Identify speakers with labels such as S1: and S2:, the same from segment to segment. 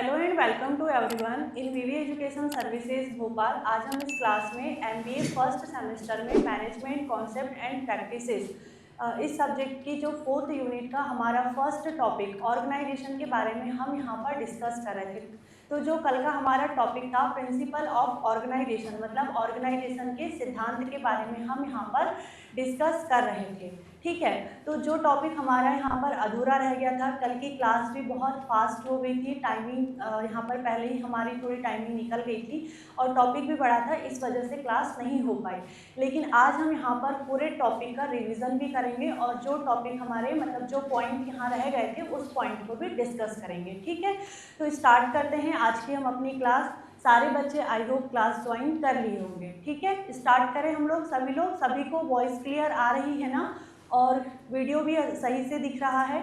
S1: Hello and welcome to everyone in VV education services Bhopal. आज हम इस क्लास में एमबीए फर्स्ट सेमेस्टर में मैनेजमेंट कॉन्सेप्ट एंड प्रैक्टिसेस इस सब्जेक्ट की जो 4th यूनिट का हमारा फर्स्ट टॉपिक ऑर्गेनाइजेशन के बारे में हम यहाँ पर डिस्कस कर रहे थे। तो जो कल का हमारा टॉपिक था प्रिंसिपल ऑफ ऑर्गेनाइजेशन, मतलब ऑर्गेनाइजेशन के सिद्धांत के बारे में हम यहाँ पर डिस्कस कर रहे थे। ठीक है, तो जो टॉपिक हमारा यहाँ पर अधूरा रह गया था, कल की क्लास भी बहुत फास्ट हो गई थी, टाइमिंग यहाँ पर पहले ही हमारी थोड़ी टाइमिंग निकल गई थी और टॉपिक भी बड़ा था, इस वजह से क्लास नहीं हो पाई। लेकिन आज हम यहाँ पर पूरे टॉपिक का रिवीजन भी करेंगे और जो टॉपिक हमारे मतलब जो पॉइंट यहाँ रह गए थे उस पॉइंट को भी डिस्कस करेंगे। ठीक है, तो स्टार्ट करते हैं आज की हम अपनी क्लास। सारे बच्चे आई होप क्लास ज्वाइन कर लिए होंगे। ठीक है, स्टार्ट करें हम लोग। सभी को वॉइस क्लियर आ रही है ना, और वीडियो भी सही से दिख रहा है?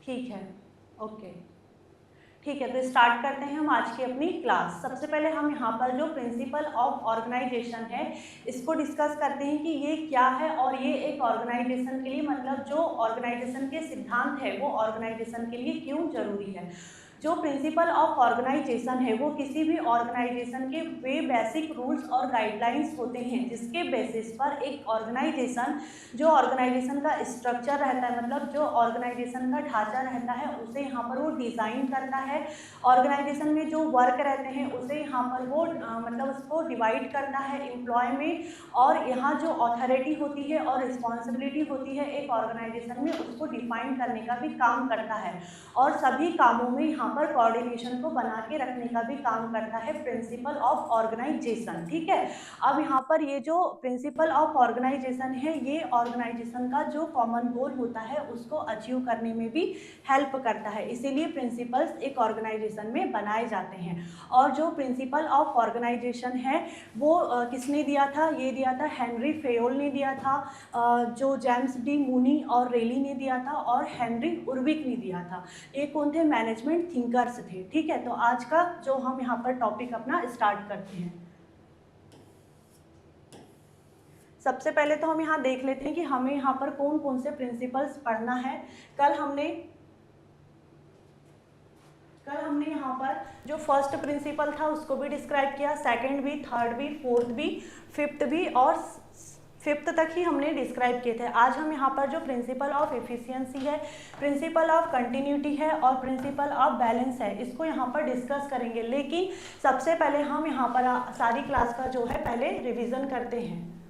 S1: ठीक है, ओके, ठीक है, तो स्टार्ट करते हैं हम आज की अपनी क्लास। सबसे पहले हम यहाँ पर जो प्रिंसिपल ऑफ ऑर्गेनाइजेशन है इसको डिस्कस करते हैं कि ये क्या है और ये एक ऑर्गेनाइजेशन के लिए मतलब जो ऑर्गेनाइजेशन के सिद्धांत है वो ऑर्गेनाइजेशन के लिए क्यों जरूरी है। जो प्रिंसिपल ऑफ ऑर्गेनाइजेशन है वो किसी भी ऑर्गेनाइजेशन के वे बेसिक रूल्स और गाइडलाइंस होते हैं जिसके बेसिस पर एक ऑर्गेनाइजेशन जो ऑर्गेनाइजेशन का स्ट्रक्चर रहता है, मतलब जो ऑर्गेनाइजेशन का ढांचा रहता है उसे यहाँ पर वो डिज़ाइन करता है। ऑर्गेनाइजेशन में जो वर्क रहते हैं उसे यहाँ पर वो मतलब उसको डिवाइड करता है एम्प्लॉय में, और यहाँ जो अथॉरिटी होती है और रिस्पॉन्सिबिलिटी होती है एक ऑर्गेनाइजेशन में उसको डिफाइन करने का भी काम करता है, और सभी कामों में यहाँ पर कोऑर्डिनेशन को बना के रखने का भी काम करता है प्रिंसिपल ऑफ ऑर्गेनाइजेशन। ठीक है, अब यहाँ पर ये जो प्रिंसिपल ऑफ ऑर्गेनाइजेशन है ये ऑर्गेनाइजेशन का जो कॉमन गोल होता है उसको अचीव करने में भी हेल्प करता है, इसीलिए प्रिंसिपल्स एक ऑर्गेनाइजेशन में बनाए जाते हैं। और जो प्रिंसिपल ऑफ ऑर्गेनाइजेशन है वो किसने दिया था? ये दिया था हेनरी फेयोल ने दिया था, जो जेम्स डी मूनी और रेली ने दिया था, और हेनरी उर्विक ने दिया था। ये कौन थे? मैनेजमेंट थिंकर्स थे। ठीक है, तो आज का जो हम यहाँ पर टॉपिक अपना स्टार्ट करते हैं। सबसे पहले तो हम यहाँ देख लेते हैं कि हमें यहाँ पर कौन कौन से प्रिंसिपल्स पढ़ना है। कल हमने यहाँ पर जो फर्स्ट प्रिंसिपल था उसको भी डिस्क्राइब किया, सेकंड भी, थर्ड भी, फोर्थ भी, फिफ्थ भी और फिफ्थ तक ही हमने डिस्क्राइब किए थे। आज हम यहाँ पर जो प्रिंसिपल ऑफ एफिशिएंसी है, प्रिंसिपल ऑफ कंटिन्यूटी है और प्रिंसिपल ऑफ बैलेंस है, इसको यहाँ पर डिस्कस करेंगे। लेकिन सबसे पहले हम यहाँ पर सारी क्लास का जो है पहले रिवीजन करते हैं।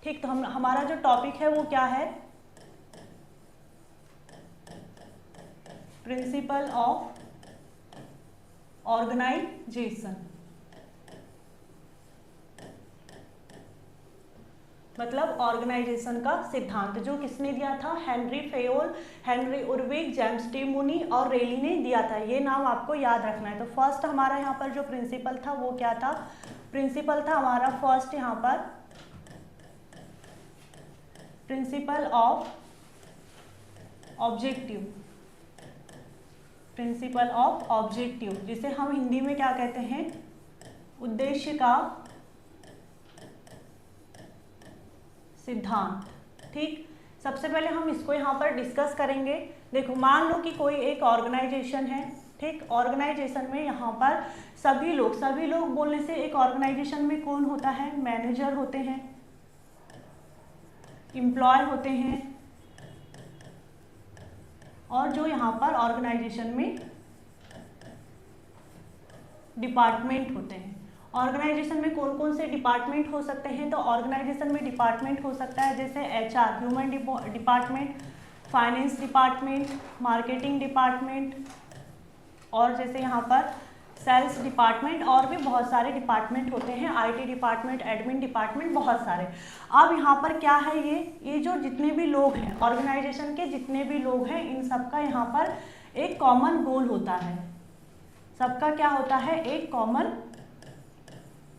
S1: ठीक, तो हमारा जो टॉपिक है वो क्या है? प्रिंसिपल ऑफ ऑर्गेनाइजेशन, मतलब ऑर्गेनाइजेशन का सिद्धांत, जो किसने दिया था? Henry Fayol, Henry Urwick, James D Mooney और रेली ने दिया था। ये नाम आपको याद रखना है। तो फर्स्ट हमारा यहाँ पर जो प्रिंसिपल था वो क्या था? प्रिंसिपल था हमारा फर्स्ट यहाँ पर principle of objective, principle of objective, जिसे हम हिंदी में क्या कहते हैं? उद्देश्य का सिद्धांत। ठीक, सबसे पहले हम इसको यहाँ पर डिस्कस करेंगे। देखो, मान लो कि कोई एक ऑर्गेनाइजेशन है। ठीक, ऑर्गेनाइजेशन में यहाँ पर सभी लोग बोलने से एक ऑर्गेनाइजेशन में कौन होता है? मैनेजर होते हैं, एम्प्लॉय होते हैं, और जो यहाँ पर ऑर्गेनाइजेशन में डिपार्टमेंट होते हैं। ऑर्गेनाइजेशन में कौन कौन से डिपार्टमेंट हो सकते हैं? तो ऑर्गेनाइजेशन में डिपार्टमेंट हो सकता है जैसे HR, human department, finance department, marketing department, और जैसे यहाँ पर सेल्स डिपार्टमेंट, और भी बहुत सारे डिपार्टमेंट होते हैं, आईटी डिपार्टमेंट, एडमिन डिपार्टमेंट, बहुत सारे। अब यहाँ पर क्या है? ये जो जितने भी लोग हैं ऑर्गेनाइजेशन के, जितने भी लोग हैं, इन सबका यहाँ पर एक कॉमन गोल होता है। सबका क्या होता है? एक कॉमन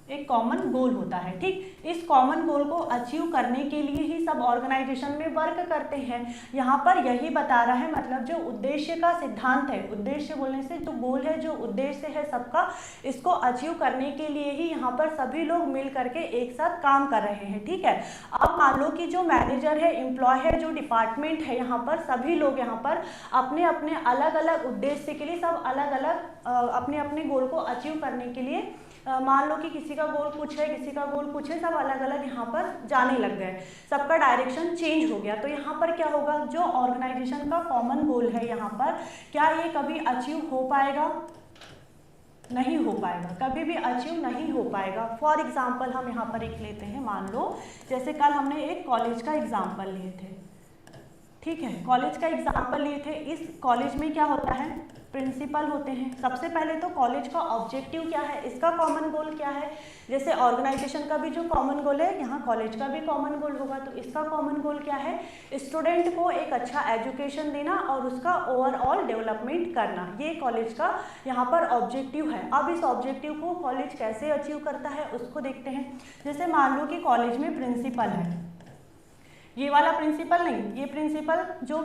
S1: एक कॉमन गोल होता है। ठीक, इस कॉमन गोल को अचीव करने के लिए ही सब ऑर्गेनाइजेशन में वर्क करते हैं। यहाँ पर यही बता रहा है, मतलब जो उद्देश्य का सिद्धांत है, उद्देश्य बोलने से जो गोल है, जो उद्देश्य है सबका, इसको अचीव करने के लिए ही यहाँ पर सभी लोग मिल करके एक साथ काम कर रहे हैं। ठीक है, अब मान लो कि जो मैनेजर है, एम्प्लॉय है, जो डिपार्टमेंट है, यहाँ पर सभी लोग यहाँ पर अपने अपने अलग अलग उद्देश्य के लिए सब अलग अलग अपने अपने गोल को अचीव करने के लिए, मान लो कि किसी का गोल कुछ है, किसी का गोल कुछ है, सब अलग अलग यहाँ पर जाने लग गए, सबका डायरेक्शन चेंज हो गया। तो यहाँ पर क्या होगा, जो ऑर्गेनाइजेशन का कॉमन गोल है यहाँ पर, क्या ये कभी अचीव हो पाएगा? नहीं हो पाएगा, कभी भी अचीव नहीं हो पाएगा। फॉर एग्जाम्पल हम यहाँ पर एक लेते हैं, मान लो जैसे कल हमने एक कॉलेज का एग्जाम्पल लिए थे। ठीक है, कॉलेज का एग्जाम्पल लिए थे। इस कॉलेज में क्या होता है, प्रिंसिपल होते हैं। सबसे पहले तो कॉलेज का ऑब्जेक्टिव क्या है, इसका कॉमन गोल क्या है। जैसे ऑर्गेनाइजेशन का भी जो कॉमन गोल है, यहाँ कॉलेज का भी कॉमन गोल होगा। तो इसका कॉमन गोल क्या है, स्टूडेंट को एक अच्छा एजुकेशन देना और उसका ओवरऑल डेवलपमेंट करना, ये कॉलेज का यहाँ पर ऑब्जेक्टिव है। अब इस ऑब्जेक्टिव को कॉलेज कैसे अचीव करता है उसको देखते हैं। जैसे मान लो कि कॉलेज में प्रिंसिपल है, ये वाला प्रिंसिपल नहीं, ये प्रिंसिपल जो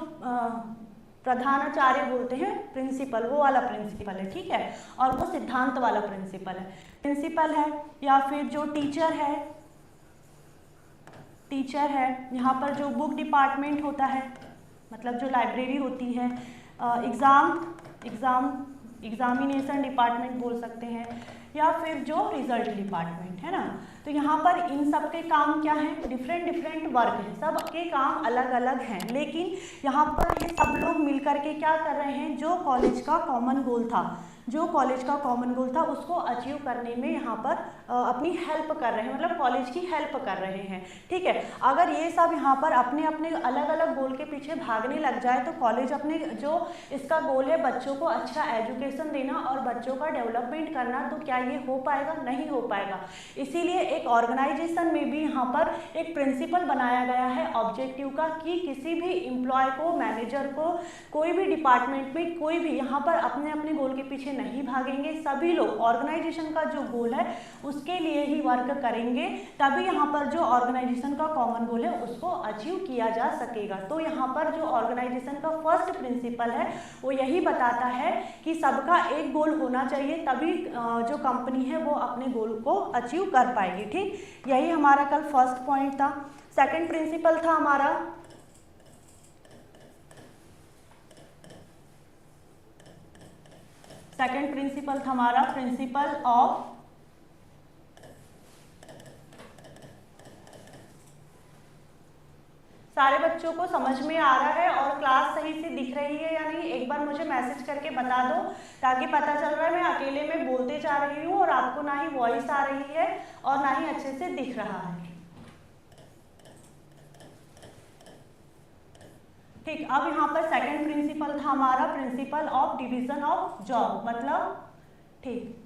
S1: प्रधानाचार्य बोलते हैं प्रिंसिपल, वो वाला प्रिंसिपल है। ठीक है, और वो सिद्धांत वाला प्रिंसिपल है। प्रिंसिपल है या फिर जो टीचर है, टीचर है, यहाँ पर जो बुक डिपार्टमेंट होता है, मतलब जो लाइब्रेरी होती है, एग्जामिनेशन डिपार्टमेंट बोल सकते हैं, या फिर जो रिजल्ट डिपार्टमेंट है ना। तो यहाँ पर इन सब के काम क्या है, डिफरेंट डिफरेंट वर्क है, सबके काम अलग अलग हैं, लेकिन यहाँ पर ये सब लोग मिलकर के क्या कर रहे हैं, जो कॉलेज का कॉमन गोल था, जो कॉलेज का कॉमन गोल था उसको अचीव करने में यहाँ पर अपनी हेल्प कर रहे हैं, मतलब कॉलेज की हेल्प कर रहे हैं। ठीक है, अगर ये सब यहाँ पर अपने अपने अलग अलग गोल के पीछे भागने लग जाए तो कॉलेज अपने जो इसका गोल है बच्चों को अच्छा एजुकेशन देना और बच्चों का डेवलपमेंट करना, तो क्या ये हो पाएगा? नहीं हो पाएगा। इसीलिए एक ऑर्गेनाइजेशन में भी यहाँ पर एक प्रिंसिपल बनाया गया है ऑब्जेक्टिव का, कि किसी भी एम्प्लॉय को, मैनेजर को, कोई भी डिपार्टमेंट में कोई भी यहाँ पर अपने अपने गोल के पीछे नहीं भागेंगे, सभी लोग ऑर्गेनाइजेशन का जो गोल है उसके लिए ही वर्क करेंगे, तभी यहाँ पर जो ऑर्गेनाइजेशन का कॉमन गोल है उसको अचीव किया जा सकेगा। तो यहाँ पर जो ऑर्गेनाइजेशन का फर्स्ट प्रिंसिपल है वो यही बताता है कि सबका एक गोल होना चाहिए, तभी जो कंपनी है वो अपने गोल को अचीव कर पाएगी। ठीक, यही हमारा कल फर्स्ट पॉइंट था। सेकंड प्रिंसिपल था हमारा प्रिंसिपल ऑफ सारे बच्चों को समझ में आ रहा है और क्लास सही से दिख रही है या नहीं, एक बार मुझे मैसेज करके बता दो, ताकि पता चल रहा है मैं अकेले में बोलते जा रही हूँ और आपको ना ही वॉइस आ रही है और ना ही अच्छे से दिख रहा है। ठीक, अब यहाँ पर सेकंड प्रिंसिपल था हमारा principle of division of job, मतलब ठीक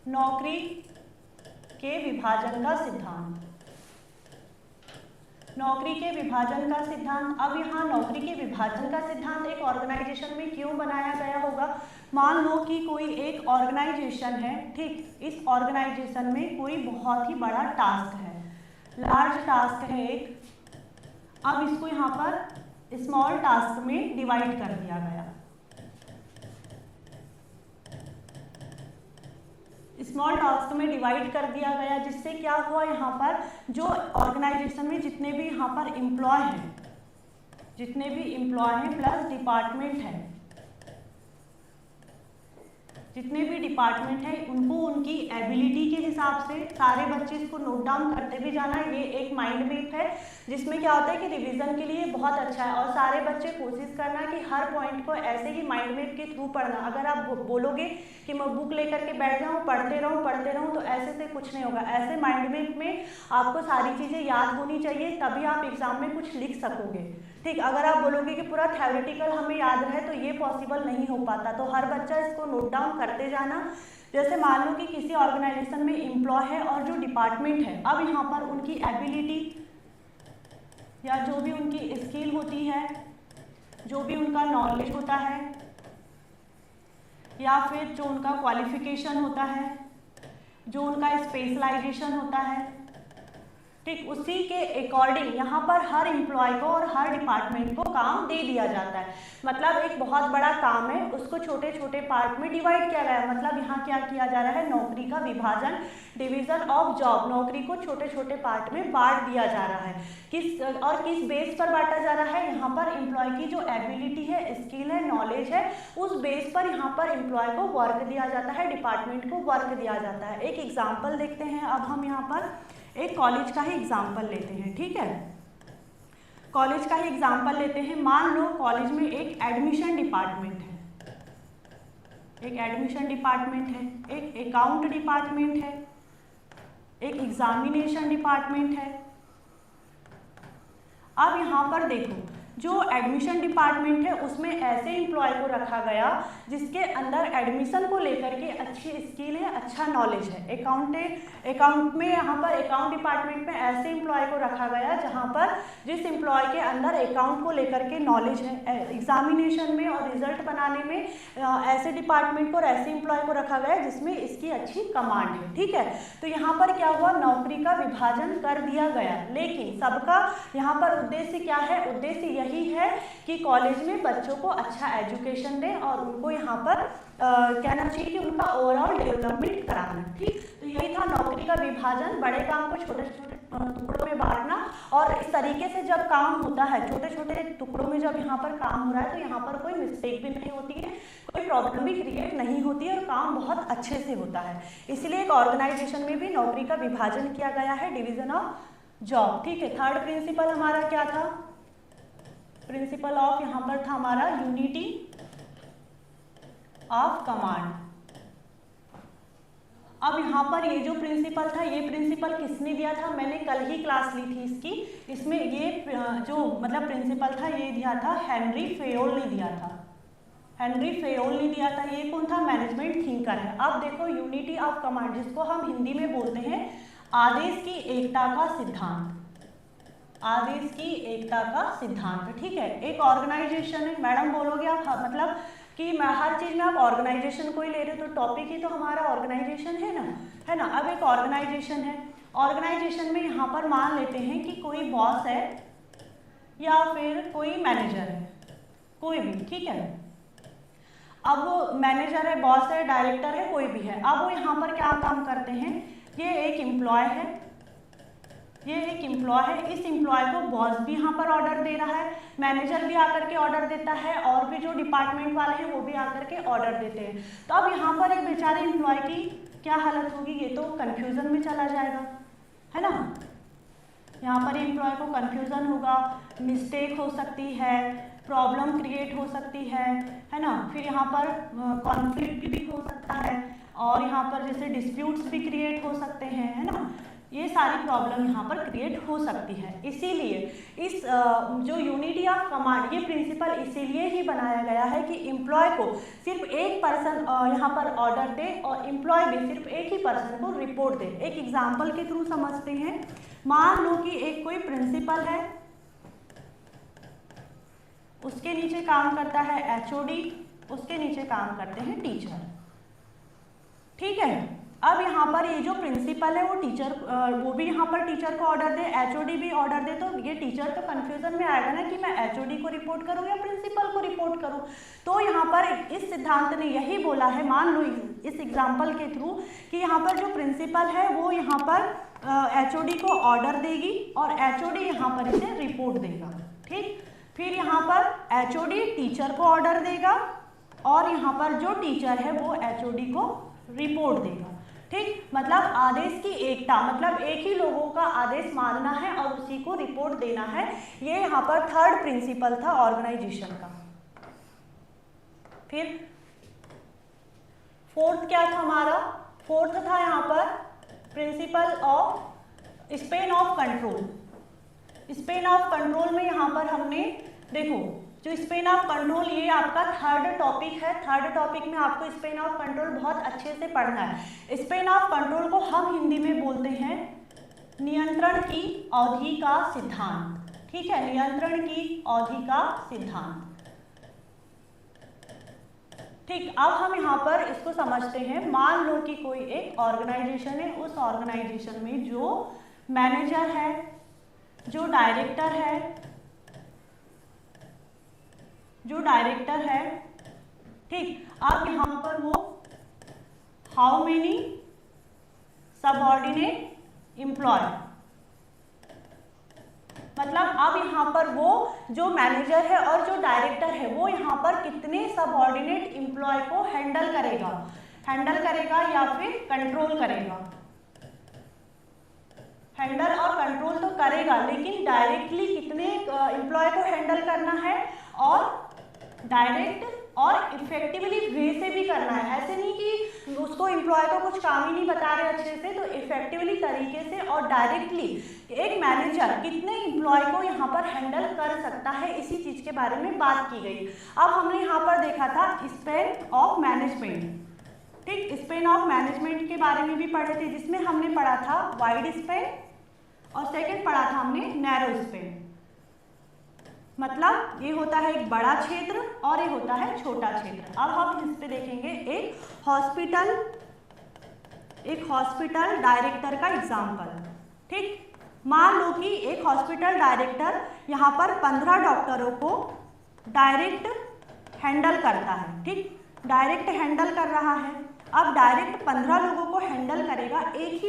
S1: नौकरी के विभाजन का सिद्धांत, नौकरी के विभाजन का सिद्धांत। अब यहाँ नौकरी के विभाजन का सिद्धांत एक ऑर्गेनाइजेशन में क्यों बनाया गया होगा? मान लो कि कोई एक ऑर्गेनाइजेशन है, ठीक, इस ऑर्गेनाइजेशन में कोई बहुत ही बड़ा टास्क है, लार्ज टास्क है एक। अब इसको यहाँ पर स्मॉल टास्क में डिवाइड कर दिया गया, स्मॉल टास्क में डिवाइड कर दिया गया, जिससे क्या हुआ, यहाँ पर जो ऑर्गेनाइजेशन में जितने भी यहाँ पर एम्प्लॉय हैं, जितने भी एम्प्लॉय हैं प्लस डिपार्टमेंट है, जितने भी डिपार्टमेंट है उनको उनकी एबिलिटी के हिसाब से सारे बच्चे इसको नोट डाउन करते भी जाना। ये एक माइंड मैप है जिसमें क्या होता है कि रिवीजन के लिए बहुत अच्छा है, और सारे बच्चे कोशिश करना कि हर पॉइंट को ऐसे ही माइंड मैप के थ्रू पढ़ना। अगर आप बोलोगे कि मैं बुक लेकर के बैठ जाऊँ पढ़ते रहूँ तो ऐसे से कुछ नहीं होगा। ऐसे माइंड मैप में आपको सारी चीज़ें याद होनी चाहिए, तभी आप एग्जाम में कुछ लिख सकोगे। ठीक, अगर आप बोलोगे कि पूरा थ्योरेटिकल हमें याद रहे तो ये पॉसिबल नहीं हो पाता। तो हर बच्चा इसको नोट डाउन करते जाना। जैसे मान लो कि किसी ऑर्गेनाइजेशन में एम्प्लॉय है और जो डिपार्टमेंट है, अब यहाँ पर उनकी एबिलिटी या जो भी उनकी स्किल होती है, जो भी उनका नॉलेज होता है, या फिर जो उनका क्वालिफिकेशन होता है, जो उनका स्पेशलाइजेशन होता है, ठीक, उसी के अकॉर्डिंग यहाँ पर हर एम्प्लॉय को और हर डिपार्टमेंट को काम दे दिया जाता है। मतलब एक बहुत बड़ा काम है, उसको छोटे छोटे पार्ट में डिवाइड किया गया है। मतलब यहाँ क्या किया जा रहा है, नौकरी का विभाजन, डिवीजन ऑफ जॉब, नौकरी को छोटे छोटे पार्ट में बांट दिया जा रहा है। किस बेस पर बांटा जा रहा है, यहाँ पर एम्प्लॉय की जो एबिलिटी है, स्किल है, नॉलेज है, उस बेस पर यहाँ पर एम्प्लॉय को वर्क दिया जाता है, डिपार्टमेंट को वर्क दिया जाता है। एक एग्जाम्पल देखते हैं अब हम यहाँ पर, एक कॉलेज का ही एग्जाम्पल लेते हैं, ठीक है, कॉलेज का ही एग्जाम्पल लेते हैं। मान लो कॉलेज में एक एडमिशन डिपार्टमेंट है, एक एडमिशन डिपार्टमेंट है, एक अकाउंट डिपार्टमेंट है, एक एग्जामिनेशन डिपार्टमेंट है। अब यहाँ पर देखो, जो एडमिशन डिपार्टमेंट है उसमें ऐसे एम्प्लॉय को रखा गया जिसके अंदर एडमिशन को लेकर के अच्छी स्किल है, अच्छा नॉलेज है। अकाउंट में यहाँ पर अकाउंट डिपार्टमेंट में ऐसे एम्प्लॉय को रखा गया जहाँ पर जिस एम्प्लॉय के अंदर अकाउंट को लेकर के नॉलेज है। एग्जामिनेशन में और रिजल्ट बनाने में ऐसे डिपार्टमेंट को और ऐसे एम्प्लॉय को रखा गया जिसमें इसकी अच्छी कमांड है, ठीक है। तो यहाँ पर क्या हुआ, नौकरी का विभाजन कर दिया गया, लेकिन सबका यहाँ पर उद्देश्य क्या है, उद्देश्य यही है कि कॉलेज में बच्चों को अच्छा एजुकेशन दें और उनको यहाँ पर कहना चाहिए कि उनका ओवरऑल डेवलपमेंट कराना, ठीक। तो यही था नौकरी का विभाजन, बड़े काम को छोटे छोटे टुकड़ों में बांटना। और इस तरीके से जब काम होता है छोटे छोटे टुकड़ों में, जब यहाँ पर काम हो रहा है तो यहाँ पर कोई मिस्टेक भी नहीं होती है, कोई प्रॉब्लम भी क्रिएट नहीं होती है और काम बहुत अच्छे से होता है। इसलिए एक ऑर्गेनाइजेशन में भी नौकरी का विभाजन किया गया है, डिवीजन ऑफ जॉब, ठीक है। थर्ड प्रिंसिपल हमारा क्या था, प्रिंसिपल ऑफ यहाँ पर था हमारा यूनिटी ऑफ कमांड। अब यहाँ पर ये जो प्रिंसिपल था, ये प्रिंसिपल किसने दिया था, मैंने कल ही क्लास ली थी इसकी, इसमें ये जो मतलब प्रिंसिपल था ये दिया था हेनरी फेयोल ने दिया था, हेनरी फेयोल ने दिया था। ये कौन था, मैनेजमेंट थिंकर है। अब देखो यूनिटी ऑफ कमांड, जिसको हम हिंदी में बोलते हैं आदेश की एकता का सिद्धांत, आदेश की एकता का सिद्धांत, ठीक है। एक ऑर्गेनाइजेशन है, मैडम बोलोगे आप, मतलब कि मैं हर चीज में आप ऑर्गेनाइजेशन को ही ले रहे हो, तो टॉपिक ही तो हमारा ऑर्गेनाइजेशन है ना। अब एक ऑर्गेनाइजेशन है, ऑर्गेनाइजेशन में यहाँ पर मान लेते हैं कि कोई बॉस है या फिर कोई मैनेजर है, कोई भी, ठीक है। अब वो मैनेजर है, बॉस है, डायरेक्टर है, कोई भी है। अब वो यहाँ पर क्या काम करते हैं, ये एक एम्प्लॉय है, ये एक एम्प्लॉय है, इस एम्प्लॉय को बॉस भी यहाँ पर ऑर्डर दे रहा है, मैनेजर भी आकर के ऑर्डर देता है, और भी जो डिपार्टमेंट वाले हैं वो भी आकर के ऑर्डर देते हैं। तो अब यहाँ पर एक बेचारे एम्प्लॉय की क्या हालत होगी, ये तो कंफ्यूजन में चला जाएगा, है ना। यहाँ पर एम्प्लॉय को कंफ्यूजन होगा, मिस्टेक हो सकती है, प्रॉब्लम क्रिएट हो सकती है ना। फिर यहाँ पर कॉन्फ्लिक्ट भी हो सकता है, और यहाँ पर जैसे डिस्प्यूट्स भी क्रिएट हो सकते हैं, है ना। ये सारी प्रॉब्लम यहाँ पर क्रिएट हो सकती है। इसीलिए इस जो यूनिटी ऑफ कमांड, ये प्रिंसिपल इसीलिए ही बनाया गया है कि एम्प्लॉय को सिर्फ एक पर्सन यहाँ पर ऑर्डर दे और एम्प्लॉय भी सिर्फ एक ही पर्सन को रिपोर्ट दे। एक एग्जाम्पल के थ्रू समझते हैं। मान लो कि एक कोई प्रिंसिपल है, उसके नीचे काम करता है एचओडी, उसके नीचे काम करते हैं टीचर, ठीक है। अब यहाँ पर ये जो प्रिंसिपल है वो टीचर, वो भी यहाँ पर टीचर को ऑर्डर दे, एचओडी भी ऑर्डर दे, तो ये टीचर तो कंफ्यूजन में आएगा ना कि मैं एचओडी को रिपोर्ट करूँ या प्रिंसिपल को रिपोर्ट करूँ। तो यहाँ पर इस सिद्धांत ने यही बोला है, मान लो इस एग्जाम्पल के थ्रू, कि यहाँ पर जो प्रिंसिपल है वो यहाँ पर एचओडी को ऑर्डर देगी और एचओडी यहाँ पर इसे रिपोर्ट देगा, ठीक। फिर यहाँ पर एचओडी टीचर को ऑर्डर देगा और यहाँ पर जो टीचर है वो एचओडी को रिपोर्ट देगा, ठीक। मतलब आदेश की एकता, मतलब एक ही लोगों का आदेश मानना है और उसी को रिपोर्ट देना है। ये यहाँ पर थर्ड प्रिंसिपल था ऑर्गेनाइजेशन का। फिर फोर्थ क्या था हमारा, फोर्थ था यहाँ पर principle of span of control. Span of control में यहाँ पर हमने देखो, जो स्पेन ऑफ कंट्रोल, ये आपका थर्ड टॉपिक है। थर्ड टॉपिक में आपको स्पेन ऑफ कंट्रोल बहुत अच्छे से पढ़ना है। स्पेन ऑफ कंट्रोल को हम हिंदी में बोलते हैं नियंत्रण की अवधि का सिद्धांत, ठीक है, नियंत्रण की अवधि का सिद्धांत, ठीक, अब हम यहाँ पर इसको समझते हैं। मान लो कि कोई एक ऑर्गेनाइजेशन है, उस ऑर्गेनाइजेशन में जो मैनेजर है, जो डायरेक्टर है, ठीक, अब यहाँ पर वो हाउ मेनी सबऑर्डिनेट एम्प्लॉय, मतलब अब यहाँ पर वो जो मैनेजर है और जो डायरेक्टर है वो यहाँ पर कितने सबऑर्डिनेट एम्प्लॉय को हैंडल करेगा या फिर कंट्रोल करेगा। हैंडल और कंट्रोल तो करेगा, लेकिन डायरेक्टली कितने एम्प्लॉय को हैंडल करना है और डायरेक्ट और इफेक्टिवली वे से भी करना है। ऐसे नहीं कि उसको एम्प्लॉय को कुछ काम ही नहीं बता रहे अच्छे से, तो इफेक्टिवली तरीके से और डायरेक्टली एक मैनेजर कितने एम्प्लॉय को यहाँ पर हैंडल कर सकता है, इसी चीज के बारे में बात की गई। अब हमने यहाँ पर देखा था स्पैन ऑफ मैनेजमेंट, ठीक, स्पैन ऑफ मैनेजमेंट के बारे में भी पढ़े थे, जिसमें हमने पढ़ा था वाइड स्पैन और सेकेंड पढ़ा था हमने नैरो स्पैन। मतलब ये होता है एक बड़ा क्षेत्र और ये होता है छोटा क्षेत्र। अब हम इस पे देखेंगे एक हॉस्पिटल डायरेक्टर का एग्जाम्पल, ठीक। मान लो कि एक हॉस्पिटल डायरेक्टर यहाँ पर 15 डॉक्टरों को डायरेक्ट हैंडल करता है, ठीक, डायरेक्ट हैंडल कर रहा है। अब डायरेक्ट 15 लोगों को हैंडल करेगा एक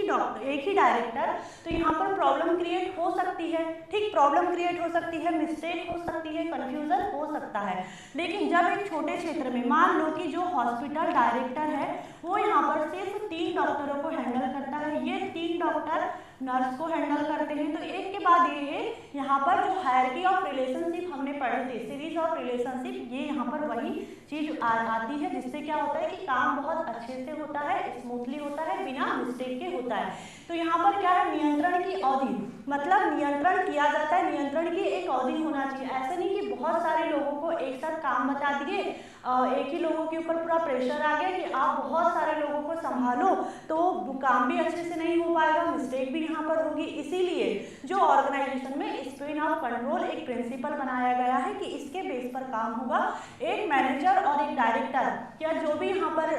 S1: ही डायरेक्टर, तो यहाँ पर प्रॉब्लम क्रिएट हो सकती है, ठीक, प्रॉब्लम क्रिएट हो सकती है, मिस्टेक हो सकती है, कंफ्यूजन हो सकता है। लेकिन जब एक छोटे क्षेत्र में मान लो कि जो हॉस्पिटल डायरेक्टर है वो यहाँ पर सिर्फ 3 डॉक्टरों को हैंडल करता है, ये 3 डॉक्टर नर्स को हैंडल करते हैं, तो एक के बाद ये यहाँ पर जो हायरार्की ऑफ रिलेशनशिप हमने पढ़े थे, सीरीज ऑफ रिलेशनशिप, ये यहाँ पर वही चीज आती है, जिससे क्या होता है कि काम बहुत अच्छे से होता है, स्मूथली होता है, बिना मिस्टेक के होता है। तो यहाँ पर क्या है, नियंत्रण की अवधि, मतलब नियंत्रण किया जाता है, नियंत्रण की एक अवधि होना चाहिए। ऐसे नहीं कि बहुत सारे लोगों को एक साथ काम बता दिए, एक ही लोगों के ऊपर पूरा प्रेशर आ गया कि आप बहुत सारे लोगों को संभालो, तो काम भी अच्छे से नहीं हो पाएगा, मिस्टेक भी यहाँ पर होगी। इसीलिए जो ऑर्गेनाइजेशन में स्पैन ऑफ कंट्रोल एक प्रिंसिपल बनाया गया है कि इसके बेस पर काम होगा। एक मैनेजर और एक डायरेक्टर या जो भी यहाँ पर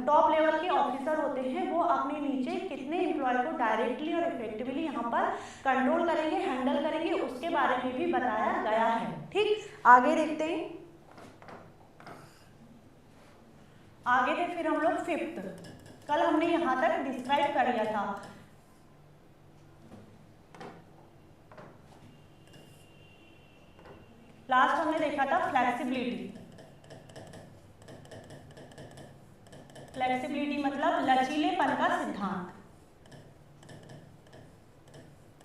S1: टॉप लेवल के ऑफिसर होते हैं वो अपने नीचे कितने एम्प्लॉय को डायरेक्टली और इफेक्टिवली यहाँ पर कंट्रोल करेंगे, हैंडल करेंगे, उसके बारे में भी बताया गया है, ठीक। आगे देखते हैं, आगे थे फिर हम लोग 5th, कल हमने यहां तक डिस्क्राइब कर लिया था। लास्ट हमने देखा था फ्लेक्सिबिलिटी। फ्लेक्सिबिलिटी मतलब लचीलेपन का सिद्धांत,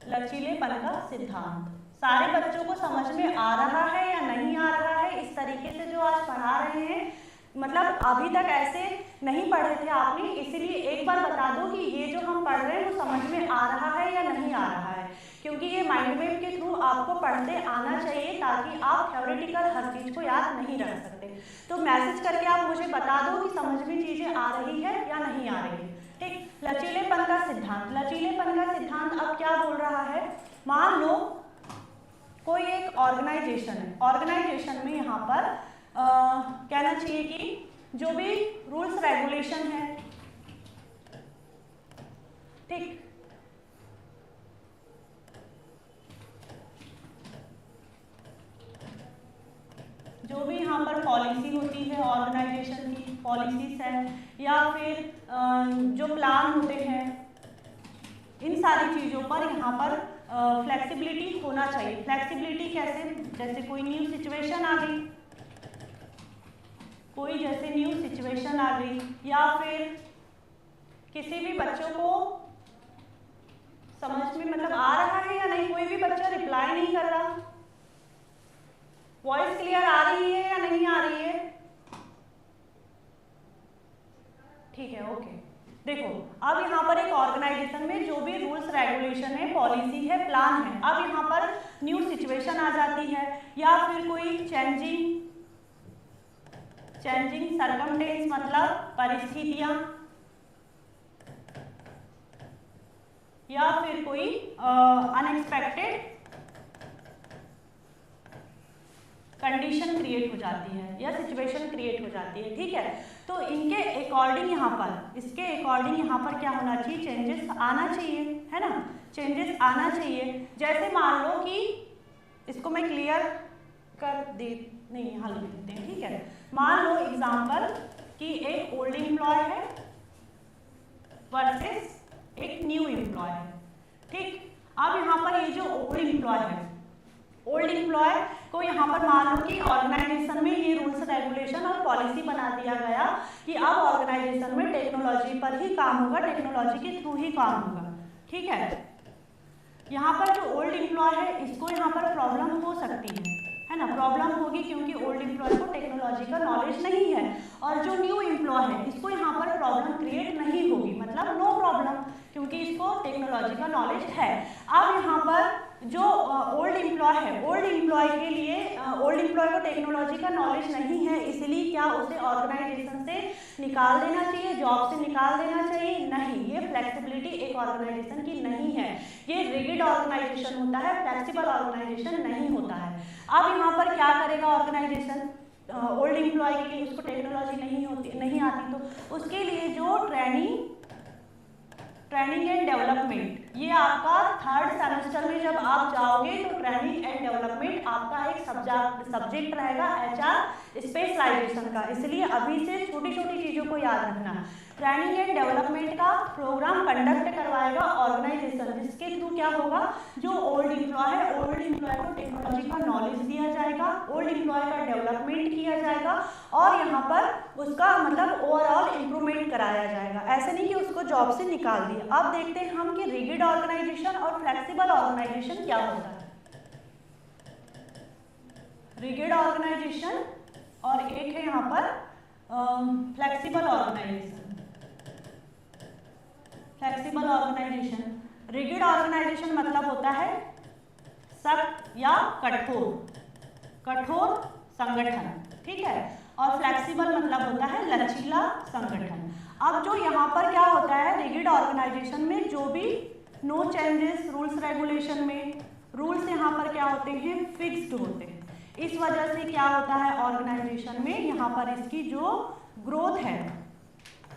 S1: लचीलेपन का सिद्धांत। सारे बच्चों को समझ में आ रहा है या नहीं आ रहा है, इस तरीके से जो आज पढ़ा रहे हैं, मतलब अभी तक ऐसे नहीं पढ़े थे आपने, इसलिए एक बार बता दो कि ये जो हम पढ़ रहे हैं वो समझ में आ रहा है या नहीं आ रहा है, क्योंकि ये माइंड मैप के थ्रू आपको पढ़ते आना चाहिए, ताकि आप थ्योरेटिकल हर चीज को याद नहीं रख सकते। तो मैसेज करके आप मुझे बता दो कि समझ में चीजें आ रही है या नहीं आ रही है, ठीक। लचीलेपन का सिद्धांत, लचीलेपन का सिद्धांत अब क्या बोल रहा है, मान लो कोई एक ऑर्गेनाइजेशन है, ऑर्गेनाइजेशन में यहाँ पर कहना चाहिए कि जो भी रूल्स रेगुलेशन है, ठीक, जो भी यहाँ पर पॉलिसी होती है, ऑर्गेनाइजेशन की पॉलिसीज है या फिर जो प्लान होते हैं, इन सारी चीज़ों पर यहाँ पर फ्लेक्सिबिलिटी होना चाहिए। फ्लेक्सिबिलिटी कैसे, जैसे कोई न्यू सिचुएशन आ गई, कोई जैसे न्यू सिचुएशन आ गई, या फिर किसी भी बच्चों को समझ में मतलब आ रहा है या नहीं, कोई भी बच्चा रिप्लाई नहीं कर रहा, वॉइस क्लियर आ रही है या नहीं आ रही है, ठीक है, ओके। देखो अब यहाँ पर एक ऑर्गेनाइजेशन में जो भी रूल्स रेगुलेशन है, पॉलिसी है, प्लान है, अब यहाँ पर न्यू सिचुएशन आ जाती है या फिर कोई चेंजिंग सरकमस्टेंस मतलब परिस्थितियां, या फिर कोई अनएक्सपेक्टेड कंडीशन क्रिएट हो जाती है या सिचुएशन क्रिएट हो जाती है, ठीक है। तो इनके अकॉर्डिंग यहाँ पर, इसके अकॉर्डिंग यहाँ पर क्या होना चाहिए, चेंजेस आना चाहिए, है ना, चेंजेस आना चाहिए। जैसे मान लो कि इसको मैं क्लियर कर दे, नहीं यहाँ लिख देते हैं, ठीक है। मान लो एग्जाम्पल कि एक ओल्ड एम्प्लॉय है वर्सेस एक न्यू एम्प्लॉय है, ठीक। अब यहाँ पर ये जो ओल्ड एम्प्लॉय है, ओल्ड एम्प्लॉय को यहाँ पर मान लो कि ऑर्गेनाइजेशन में ये रूल्स रेगुलेशन और पॉलिसी बना दिया गया कि अब ऑर्गेनाइजेशन में टेक्नोलॉजी पर ही काम होगा, टेक्नोलॉजी के थ्रू ही काम होगा, ठीक है। यहाँ पर जो ओल्ड एम्प्लॉय है इसको यहाँ पर प्रॉब्लम हो सकती है ना, प्रॉब्लम होगी क्योंकि ओल्ड एम्प्लॉय को टेक्नोलॉजी का नॉलेज नहीं है। और जो न्यू एम्प्लॉय है इसको यहाँ पर प्रॉब्लम क्रिएट नहीं होगी, मतलब नो प्रॉब्लम, क्योंकि इसको टेक्नोलॉजी का नॉलेज है। अब यहाँ पर जो ओल्ड एम्प्लॉय है, ओल्ड एम्प्लॉय के लिए ओल्ड एम्प्लॉय को टेक्नोलॉजी का नॉलेज नहीं है, इसलिए क्या उसे ऑर्गेनाइजेशन से निकाल देना चाहिए, जॉब से निकाल देना चाहिए? नहीं, ये फ्लेक्सिबिलिटी एक ऑर्गेनाइजेशन की नहीं है, ये रिगिड ऑर्गेनाइजेशन होता है, फ्लेक्सिबल ऑर्गेनाइजेशन नहीं होता है। अब यहाँ पर क्या करेगा ऑर्गेनाइजेशन, ओल्ड एम्प्लॉय के लिए उसको टेक्नोलॉजी नहीं आती, तो उसके लिए जो ट्रेनिंग एंड डेवलपमेंट, ये आपका थर्ड सेमेस्टर में जब आप जाओगे तो ट्रेनिंग एंड डेवलपमेंट आपका एक सब्जेक्ट रहेगा HR स्पेशलाइजेशन का, इसलिए अभी से छोटी छोटी चीज़ों को याद रखना। ट्रेनिंग एंड डेवलपमेंट का प्रोग्राम कंडक्ट करवाएगा ऑर्गेनाइजेशन, जिसके थ्रू क्या होगा, जो ओल्ड एम्प्लॉय है, ओल्ड एम्प्लॉय को टेक्नोलॉजी का नॉलेज दिया जाएगा, ओल्ड एम्प्लॉय का डेवलपमेंट किया जाएगा और यहाँ पर उसका मतलब ओवरऑल इम्प्रूवमेंट कराया जाएगा। ऐसे नहीं कि उसको जॉब से निकाल दिया। अब देखते हैं हम कि रिगिड ऑर्गेनाइजेशन और फ्लेक्सिबल ऑर्गेनाइजेशन क्या होता है। रिगिड ऑर्गेनाइजेशन और एक है यहाँ पर flexible organisation. Flexible organisation, rigid organisation मतलब होता है सख्त या कठोर संगठन, ठीक है, और फ्लेक्सिबल मतलब होता है लचीला संगठन। अब जो यहाँ पर क्या होता है, रिगिड ऑर्गेनाइजेशन में जो भी नो चेंजेस रूल्स रेगुलेशन में, रूल्स यहाँ पर क्या होते हैं, फिक्स्ड होते हैं। इस वजह से क्या होता है ऑर्गेनाइजेशन में, यहाँ पर इसकी जो ग्रोथ है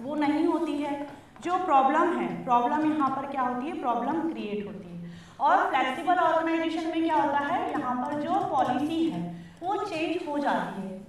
S1: वो नहीं होती है, जो प्रॉब्लम है, प्रॉब्लम यहाँ पर क्या होती है, प्रॉब्लम क्रिएट होती है। और फ्लेक्सिबल ऑर्गेनाइजेशन में क्या होता है, यहाँ पर जो पॉलिसी है वो चेंज हो जाती है,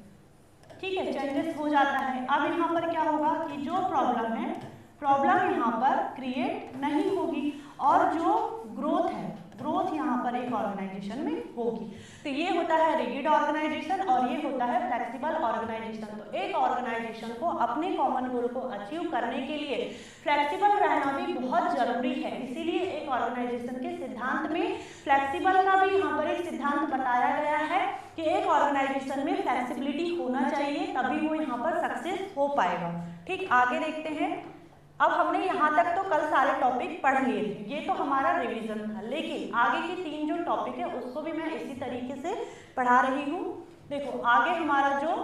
S1: ठीक है, चेंजेस हो जाता है। अब यहाँ पर क्या होगा कि जो प्रॉब्लम है, प्रॉब्लम यहाँ पर क्रिएट नहीं होगी और जो ग्रोथ है, ग्रोथ यहाँ पर एक ऑर्गेनाइजेशन में होगी। तो ये होता है रिगिड ऑर्गेनाइजेशन और ये होता है फ्लेक्सिबल ऑर्गेनाइजेशन। तो एक ऑर्गेनाइजेशन को अपने कॉमन गोल को अचीव करने के लिए फ्लेक्सिबल रहना भी बहुत जरूरी है, इसीलिए एक ऑर्गेनाइजेशन के सिद्धांत में फ्लेक्सिबल का भी यहाँ पर एक सिद्धांत बताया गया है कि एक ऑर्गेनाइजेशन में फ्लेक्सिबिलिटी होना चाहिए, तभी वो यहाँ पर सक्सेस हो पाएगा। ठीक, आगे देखते हैं। अब हमने यहाँ तक तो कल सारे टॉपिक पढ़ लिए थे, ये तो हमारा रिवीजन था, लेकिन आगे के 3 जो टॉपिक है उसको भी मैं इसी तरीके से पढ़ा रही हूँ। देखो आगे हमारा जो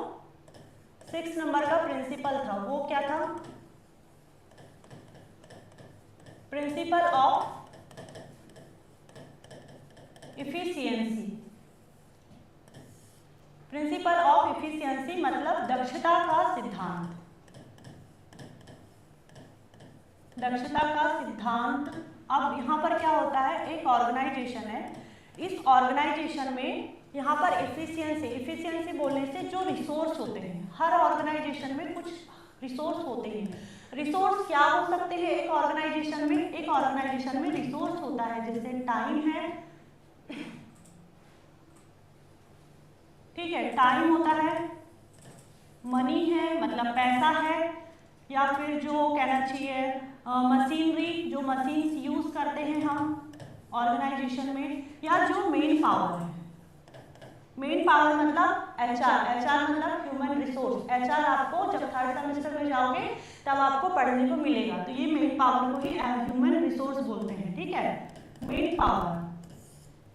S1: 6 नंबर का प्रिंसिपल था वो क्या था, principle of efficiency. Principle of efficiency मतलब दक्षता का सिद्धांत, दक्षता का सिद्धांत। अब यहाँ पर क्या होता है, एक ऑर्गेनाइजेशन है, इस ऑर्गेनाइजेशन में यहाँ पर इफिशियंसी बोलने से जो रिसोर्स होते हैं, हर ऑर्गेनाइजेशन में कुछ रिसोर्स होते हैं। रिसोर्स क्या हो सकते हैं एक ऑर्गेनाइजेशन में, एक ऑर्गेनाइजेशन में रिसोर्स होता है जैसे टाइम है, ठीक है, टाइम होता है, मनी है मतलब पैसा है, या फिर जो कहना चाहिए मशीनरी, जो मशीन्स यूज करते हैं हम ऑर्गेनाइजेशन में, या जो मेन पावर है। मेन पावर मतलब एचआर मतलब ह्यूमन रिसोर्स। एचआर आपको जब 3rd सेमेस्टर में जाओगे तब आपको पढ़ने को मिलेगा, तो ये मेन पावर को ही ह्यूमन रिसोर्स बोलते हैं, ठीक है, मेन पावर।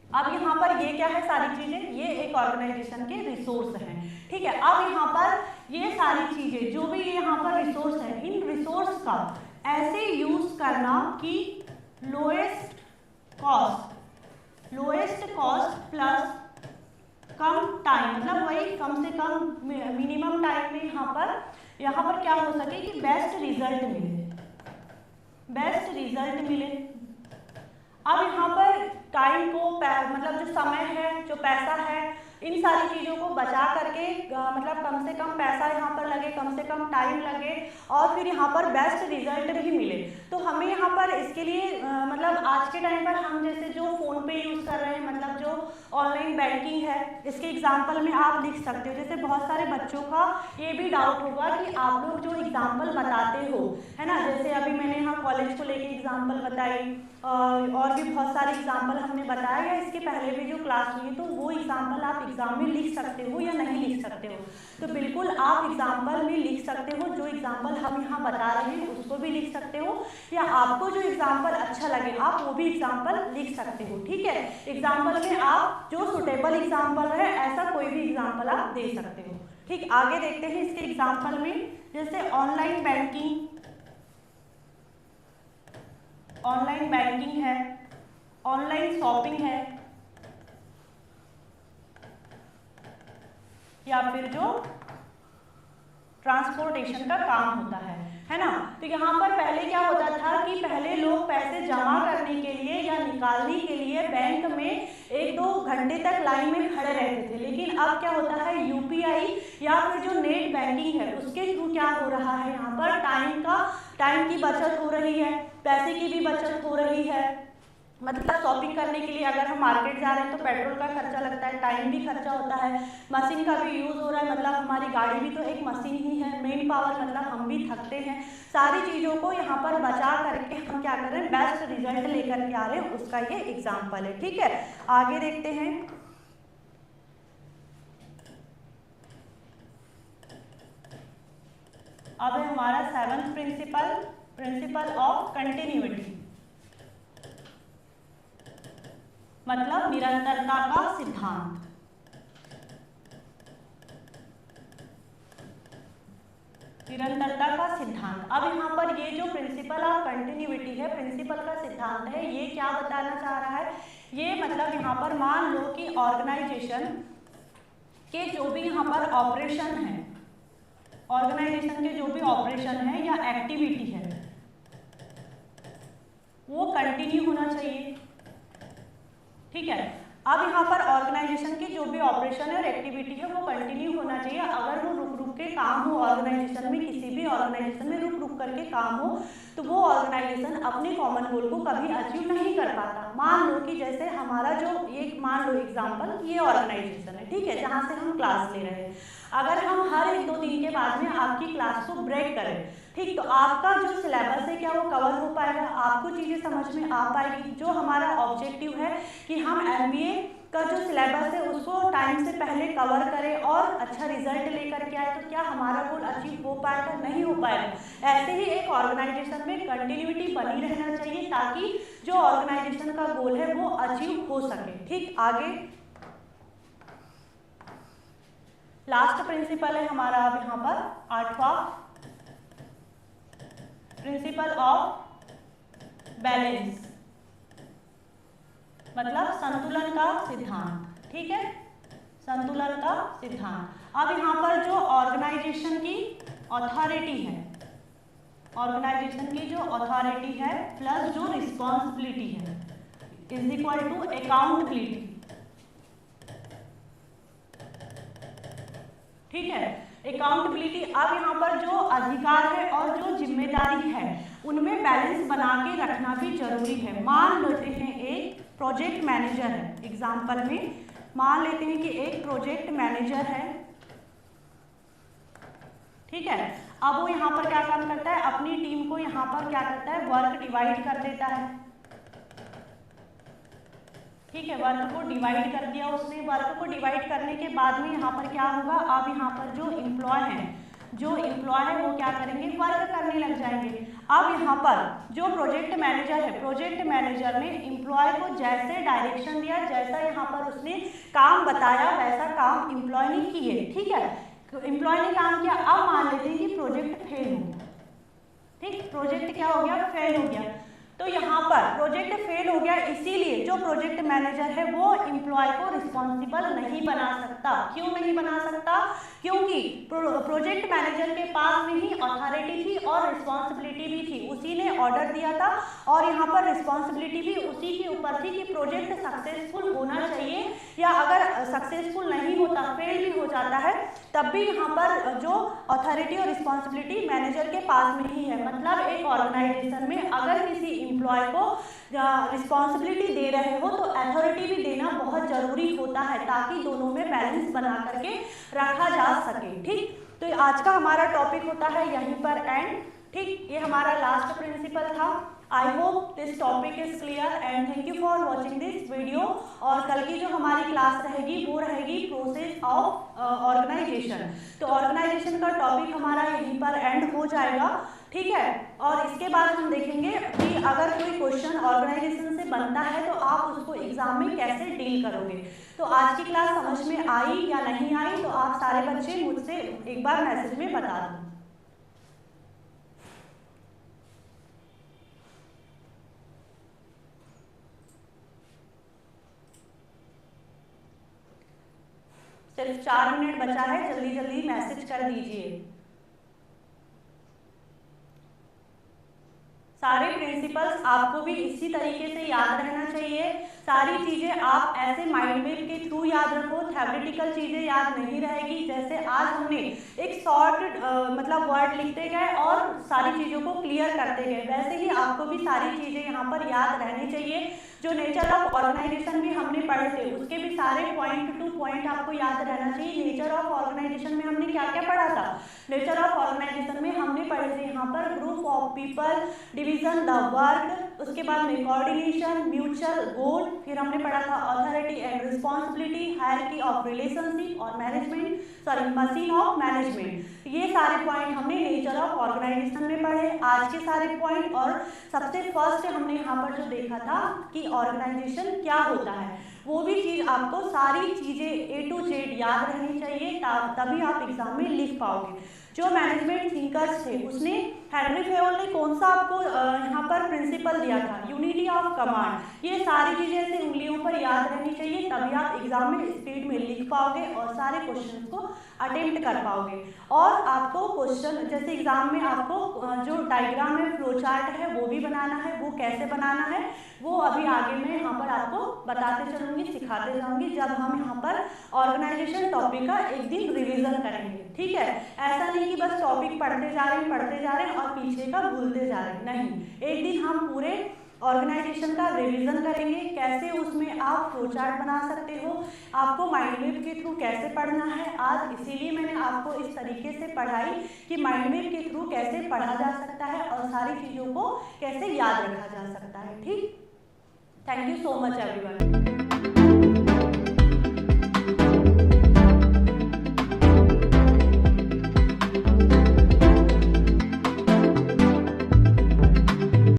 S1: अब यहाँ पर ये क्या है, सारी चीजें ये एक ऑर्गेनाइजेशन के रिसोर्स हैं, ठीक है। अब यहाँ पर ये सारी चीजें जो भी यहाँ पर रिसोर्स है, इन रिसोर्स का ऐसे यूज करना कि लोएस्ट कॉस्ट प्लस कम टाइम, मतलब वही कम से कम मिनिमम टाइम में यहाँ पर क्या हो सके कि बेस्ट रिजल्ट मिले, बेस्ट रिजल्ट मिले। अब यहाँ पर टाइम को मतलब जो समय है, जो पैसा है, इन सारी चीज़ों को बचा करके मतलब कम से कम पैसा यहाँ पर लगे, कम से कम टाइम लगे और फिर यहाँ पर बेस्ट रिजल्ट भी मिले। तो हमें यहाँ पर इसके लिए मतलब आज के टाइम पर हम जैसे जो फ़ोन पे यूज़ कर रहे हैं, मतलब जो ऑनलाइन बैंकिंग है, इसके एग्जाम्पल में आप लिख सकते हो। जैसे बहुत सारे बच्चों का ये भी डाउट होगा कि आप लोग जो एग्जाम्पल बताते हो, है ना, जैसे अभी मैंने यहाँ कॉलेज को लेके एग्जाम्पल बताई और भी बहुत सारे एग्जाम्पल हमने बताया, या इसके पहले भी जो क्लास हुई, तो वो एग्जाम्पल आप एग्जाम में लिख सकते हो या नहीं लिख सकते हो। तो बिल्कुल आप एग्जाम्पल में लिख सकते हो, जो एग्जाम्पल हम यहाँ बता रहे हैं उसको भी लिख सकते हो, या आपको जो एग्जाम्पल अच्छा लगे आप वो भी एग्जाम्पल लिख सकते हो। ठीक है, एग्जाम्पल में आप जो सुटेबल एग्जाम्पल है ऐसा कोई भी एग्जाम्पल आप दे सकते हो। ठीक, आगे देखते हैं इसके एग्जाम्पल में। जैसे ऑनलाइन बैंकिंग है, ऑनलाइन शॉपिंग है, या फिर जो ट्रांसपोर्टेशन का काम होता है ना। तो यहाँ पर पहले क्या होता था कि पहले लोग पैसे जमा करने के लिए या निकालने के लिए बैंक में 1-2 घंटे तक लाइन में खड़े रहते थे, लेकिन अब क्या होता है, यूपीआई या फिर जो नेट बैंकिंग है उसके थ्रू क्या हो रहा है, यहाँ पर टाइम की बचत हो रही है, पैसे की भी बचत हो रही है। मतलब शॉपिंग करने के लिए अगर हम मार्केट जा रहे हैं तो पेट्रोल का खर्चा लगता है, टाइम भी खर्चा होता है, मशीन का भी यूज़ हो रहा है, मतलब हमारी गाड़ी भी तो एक मशीन ही है, मेन पावर, मतलब हम भी थकते हैं। सारी चीज़ों को यहाँ पर बचा करके हम क्या कर रहे हैं, बेस्ट रिजल्ट लेकर के आ रहे हैं, उसका ये एग्जाम्पल है। ठीक है, आगे देखते हैं। अब है हमारा 7th प्रिंसिपल ऑफ कंटिन्यूटी, मतलब निरंतरता का सिद्धांत। निरंतरता का सिद्धांत। अब यहाँ पर ये जो प्रिंसिपल ऑफ कंटिन्यूटी है, प्रिंसिपल का सिद्धांत है, ये क्या बताना चाह रहा है, ये मतलब यहाँ पर मान लो कि ऑर्गेनाइजेशन के जो भी यहाँ पर ऑपरेशन है, ऑर्गेनाइजेशन के जो भी ऑपरेशन है या एक्टिविटी है वो कंटिन्यू होना चाहिए। ठीक है, अब यहाँ पर ऑर्गेनाइजेशन के जो भी ऑपरेशन है और एक्टिविटी है वो कंटिन्यू होना चाहिए। अगर वो रुक के काम हो, ऑर्गेनाइजेशन में किसी भी ऑर्गेनाइजेशन में रुक करके काम हो, तो वो ऑर्गेनाइजेशन अपने कॉमन गोल को कभी अचीव नहीं कर पाता। मान लो कि जैसे हमारा जो एक मान लो एग्जाम्पल ये ऑर्गेनाइजेशन है, ठीक है, जहाँ से हम क्लास ले रहे हैं। अगर हम हर 1-2 दिन के बाद में आपकी क्लास को ब्रेक करें, ठीक, तो आपका जो सिलेबस है क्या वो कवर हो पाएगा, आपको चीज़ें समझ में आ पाएगी। जो हमारा ऑब्जेक्टिव है कि हम MBA का जो सिलेबस है उसको टाइम से पहले कवर करें और अच्छा रिजल्ट लेकर के आए, तो क्या हमारा गोल अचीव हो पाएगा, नहीं हो पाएगा। ऐसे ही एक ऑर्गेनाइजेशन में कंटिन्यूटी बनी रहना चाहिए ताकि जो ऑर्गेनाइजेशन का गोल है वो अचीव हो सके। ठीक, आगे लास्ट प्रिंसिपल है हमारा अब यहाँ पर 8वां, प्रिंसिपल ऑफ बैलेंस, मतलब संतुलन का सिद्धांत। ठीक है, संतुलन का सिद्धांत। अब यहाँ पर जो ऑर्गेनाइजेशन की अथॉरिटी है, ऑर्गेनाइजेशन की जो अथॉरिटी है प्लस जो रिस्पॉन्सिबिलिटी है इज इक्वल टू अकाउंटेबिलिटी। ठीक है, अकाउंटेबिलिटी। अब यहाँ पर जो अधिकार है और जो जिम्मेदारी है उनमें बैलेंस बना के रखना भी जरूरी है। मान लेते हैं एक प्रोजेक्ट मैनेजर है, एग्जाम्पल में मान लेते हैं कि एक प्रोजेक्ट मैनेजर है, ठीक है। अब वो यहाँ पर क्या काम करता है, अपनी टीम को यहाँ पर क्या करता है, वर्क डिवाइड कर देता है। ठीक है, वर्क को डिवाइड कर दिया उसने। वर्क को डिवाइड करने के बाद में यहाँ पर क्या होगा, अब यहाँ पर जो एम्प्लॉय है वो क्या करेंगे, वर्क करने लग जाएंगे। अब यहाँ पर जो प्रोजेक्ट मैनेजर है, प्रोजेक्ट मैनेजर ने एम्प्लॉय को जैसे डायरेक्शन दिया, जैसा यहाँ पर उसने काम बताया वैसा काम एम्प्लॉय ने किए। ठीक है, एम्प्लॉय ने काम किया। अब मान लेते हैं कि प्रोजेक्ट फेल हो गया। ठीक, प्रोजेक्ट क्या हो गया, फेल हो गया। तो यहाँ पर प्रोजेक्ट फेल हो गया इसीलिए जो प्रोजेक्ट मैनेजर है वो एम्प्लॉय को रिस्पॉन्सिबल नहीं बना सकता। क्यों नहीं बना सकता? क्योंकि प्रोजेक्ट मैनेजर के पास में ही अथॉरिटी थी और रिस्पॉन्सिबिलिटी भी थी, उसी ने ऑर्डर दिया था और यहाँ पर रिस्पॉन्सिबिलिटी भी उसी के ऊपर थी कि प्रोजेक्ट सक्सेसफुल होना चाहिए, या अगर सक्सेसफुल नहीं होता, फेल भी हो जाता है, तब भी यहाँ पर जो अथॉरिटी और रिस्पॉन्सिबिलिटी मैनेजर के पास में ही है। मतलब एक ऑर्गेनाइजेशन में अगर किसी एम्प्लॉय को रिस्पॉन्सिबिलिटी दे रहे हो तो अथॉरिटी भी देना बहुत जरूरी होता है, ताकि दोनों में बैलेंस बना करके रखा जा सके। ठीक, तो आज का हमारा टॉपिक होता है यहीं पर एंड। ठीक, ये हमारा लास्ट प्रिंसिपल था। I hope this topic is clear and thank you for watching this video. और कल की जो हमारी क्लास रहेगी वो रहेगी प्रोसेस ऑफ ऑर्गेनाइजेशन। तो ऑर्गेनाइजेशन का टॉपिक हमारा यहीं पर एंड हो जाएगा। ठीक है, और इसके बाद हम देखेंगे कि अगर कोई क्वेश्चन ऑर्गेनाइजेशन से बनता है तो आप उसको एग्जाम में कैसे डील करोगे। तो आज की क्लास समझ में आई या नहीं आई, तो आप सारे बच्चे मुझसे एक बार मैसेज में बता दो। सिर्फ 4 मिनट बचा है, जल्दी जल्दी मैसेज कर दीजिए। सारे प्रिंसिपल्स आपको भी इसी तरीके से याद रहना चाहिए। सारी चीजें आप ऐसे माइंड मैप के थ्रू याद रखो, थ्योरेटिकल चीजें याद नहीं रहेगी। जैसे आज हमने एक शॉर्ट मतलब वर्ड लिखते गए और सारी चीजों को क्लियर करते गए, वैसे ही आपको भी सारी चीजें यहाँ पर याद रहनी चाहिए। जो नेचर ऑफ ऑर्गेनाइजेशन भी हमने पढ़े थे उसके भी सारे पॉइंट टू पॉइंट आपको याद रहना चाहिए। नेचर ऑफ ऑर्गेनाइजेशन में हमने क्या क्या पढ़ा था? नेचर ऑफ ऑर्गेनाइजेशन में हमने पढ़े थे यहाँ पर group of people, division the work, उसके बाद में कोऑर्डिनेशन, म्यूचुअल गोल, फिर हमने पढ़ा था authority and responsibility, hierarchy of relationship और management, sorry machine of management. ये सारे पॉइंट हमने नेचर ऑफ ऑर्गेनाइजेशन में पढ़े। आज के सारे पॉइंट, और सबसे फर्स्ट हमने यहाँ पर जो देखा था कि ऑर्गेनाइजेशन क्या होता है, वो भी चीज आपको सारी चीजें A to Z याद रहनी चाहिए, तभी आप एग्जाम में लिख पाओगे। जो मैनेजमेंट थिंकर्स थे उसने, हेनरी फेयोल ने कौन सा आपको यहाँ पर प्रिंसिपल दिया था? Unity of command. ये सारी चीजें ऐसे उंगलियों पर याद रहनी चाहिए, तभी आप एग्जाम में स्पीड में लिख पाओगे और सारे क्वेश्चन को अटेम्प्ट कर पाओगे। और आपको क्वेश्चन जैसे एग्जाम में आपको जो डायग्राम है, फ्लो चार्ट है, वो भी बनाना है। वो कैसे बनाना है वो अभी आगे मैं यहाँ पर आपको बताते चलूंगी, सिखाते जाऊंगी, जब हम यहाँ पर ऑर्गेनाइजेशन टॉपिक का एक दिन रिवीजन करेंगे। ठीक है, ऐसा नहीं कि बस टॉपिक पढ़ते जा रहे हैं और पीछे का भूलते जा रहे हैं, नहीं। एक दिन हम पूरे ऑर्गेनाइजेशन का रिवीजन करेंगे, कैसे उसमें आप फ्लो चार्ट बना सकते हो, आपको माइंड मैप के थ्रू कैसे पढ़ना है। आज इसीलिए मैंने आपको इस तरीके से पढ़ाई कि माइंड मैप के थ्रू कैसे पढ़ा जा सकता है और सारी चीज़ों को कैसे याद रखा जा सकता है। ठीक, thank you so much everyone.